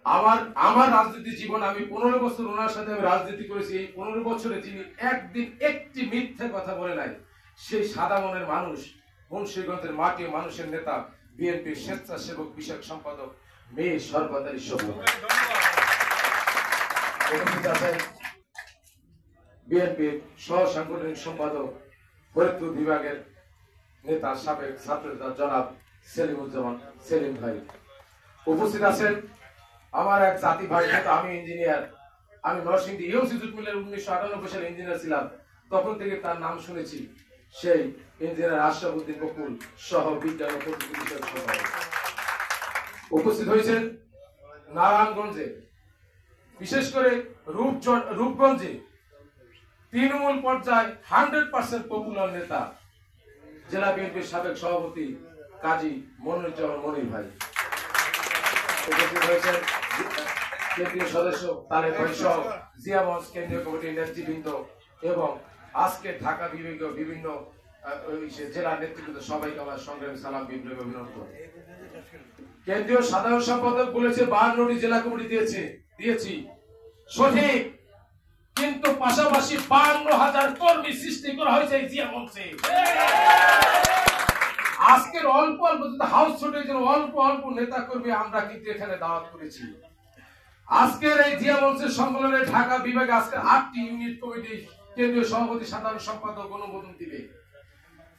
আমার আমার রাজনীতি জীবন, আমি 15 বছর ওনার সাথে আমি রাজনীতি করেছি। এই 15 বছরে যিনি একদিন একটি মিথ্যে কথা বলে নাই, সেই সাদা মনের মানুষ, মুন্সিগঞ্জের মাটি মানুষের নেতা, বিএনপির স্বেচ্ছাসেবক বিষয়ক সম্পাদক মেয়ে সর্বদারি সভ্য। বিএনপির সহ সাংগঠনিক সম্পাদক ফরিদপুর বিভাগের নেতা সাবেক ছাত্রনেতা জনাব সেলিমুজ্জামান সেলিম ভাই। উপস্থিত আছেন আমার এক জাতি ভাই, আমি ইঞ্জিনিয়ার, আমি নরসিংদী ইউসি জুট মিলের 1998 সালে ইঞ্জিনিয়ার ছিলাম, তখন থেকে তার নাম শুনেছি। সেই ইঞ্জিনিয়ার আশরাফ উদ্দিন বকুল সহ বিজ্ঞান ও প্রযুক্তি বিষয়ক সম্পাদক। উপস্থিত হয়েছেন নারায়ণগঞ্জে, বিশেষ করে রূপগঞ্জে তৃণমূল পর্যায়ে 100% পপুলার নেতা জেলা বিএনপির সাবেক সভাপতি কাজী মনিরুজ্জামান মনির ভাই। উপস্থিত হয়েছেন কেন্দ্রীয় সদস্য তালেব ভাই সহ জিয়াগঞ্জ কেন্দ্রীয় কমিটির নেতৃবৃন্দ এবং আজকে ঢাকা বিভাগীয় বিভিন্ন জেলা নেতৃবৃন্দ, সবাইকে আমার সংগ্রামী সালাম বিপ্লবী অভিনন্দন। কেন্দ্রীয় সাধারণ সম্পাদক বলেছে 52টি জেলা কমিটি দিয়েছি, সঠিক, কিন্তু পাশাপাশি 52,000 কর্মী সৃষ্টি করা হয়েছে জিয়াগঞ্জে। আজকের অল্প অল্প হাউস ছোটের জন্য অল্প অল্প নেতা কর্মী আমরা কিন্তু এখানে দাওয়াত করেছি। আজকের এই জিয়াগঞ্জের সম্মেলনে ঢাকা বিভাগে আজকে 8টি ইউনিট কমিটি কেন্দ্রীয় সভাপতি সাধারণ সম্পাদক অনুমোদন দিবে।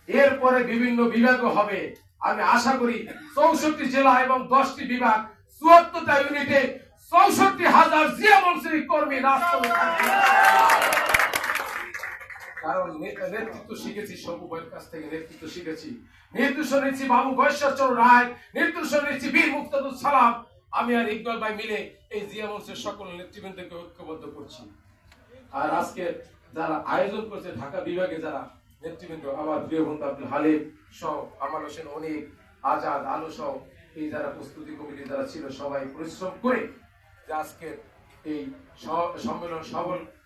এরপরে বিভিন্ন বিভাগও হবে। আমি আশা করি 64 জেলা এবং 10টি বিভাগ 74টা ইউনিটে 64,000 জিয়াগঞ্জের কর্মী রাজপথে থাকবে। কারণ নেতৃত্ব শিখেছি সবু ভাইয়ের কাছ থেকে, নেতৃত্ব শিখেছি, নেতৃত্ব নিচ্ছি বাবু বৈশ্বরচন্দ্র রায়, নেতৃত্ব নিচ্ছি বীর মুক্তাদুল সালাম। আমি আর ইকবাল ভাই মিলে এই জিয়াগঞ্জের সকল নেতৃবৃন্দকে ঐক্যবদ্ধ করছি। আর আজকে যারা আয়োজন করছে ঢাকা বিভাগে যারা নেতৃবৃন্দ, আমার প্রিয় বন্ধু আব্দুল হালিম সহ, কামাল হোসেন অনিক, আজাদ, আলো সহ এই যারা প্রস্তুতি কমিটি যারা ছিল, সবাই পরিশ্রম করে আজকে এই সম্মেলন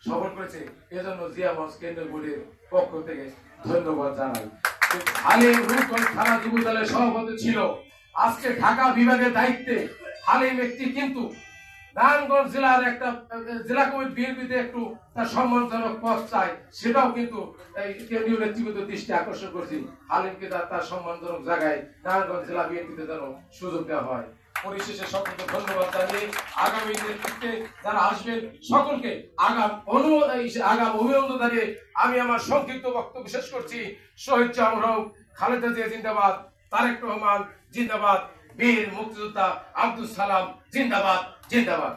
সফল করেছে। এজন্য জিয়াগঞ্জ কেন্দ্রীয় বোর্ডের পক্ষ থেকে ধন্যবাদ জানাই। হালিম রূপগঞ্জ থানা যুব দলের সভাপতি ছিল, আজকে ঢাকা বিভাগের দায়িত্বে হালিম একটি, কিন্তু নারায়ণগঞ্জ জেলার একটা জেলা কমিটি বিএনপিতে একটু তার সম্মানজনক পদ চাই, সেটাও কিন্তু কেন্দ্রীয় নেতৃবৃন্দ দৃষ্টি আকর্ষণ করছি। হালিমকে তার সম্মানজনক জায়গায় নারায়ণগঞ্জ জেলা বিএনপিতে যেন সুযোগ দেওয়া হয়। পরিশেষে সকলকে ধন্যবাদ জানিয়ে আগামী নেতৃত্বে যারা আসবেন সকলকে আগাম অভিনন্দন জানিয়ে আমি আমার সংক্ষিপ্ত বক্তব্য শেষ করছি। শহীদ জামরক, খালেদা জিয়া জিন্দাবাদ, তারেক রহমান জিন্দাবাদ, বীর মুক্তিযোদ্ধা আব্দুল সালাম জিন্দাবাদ জিন্দাবাদ।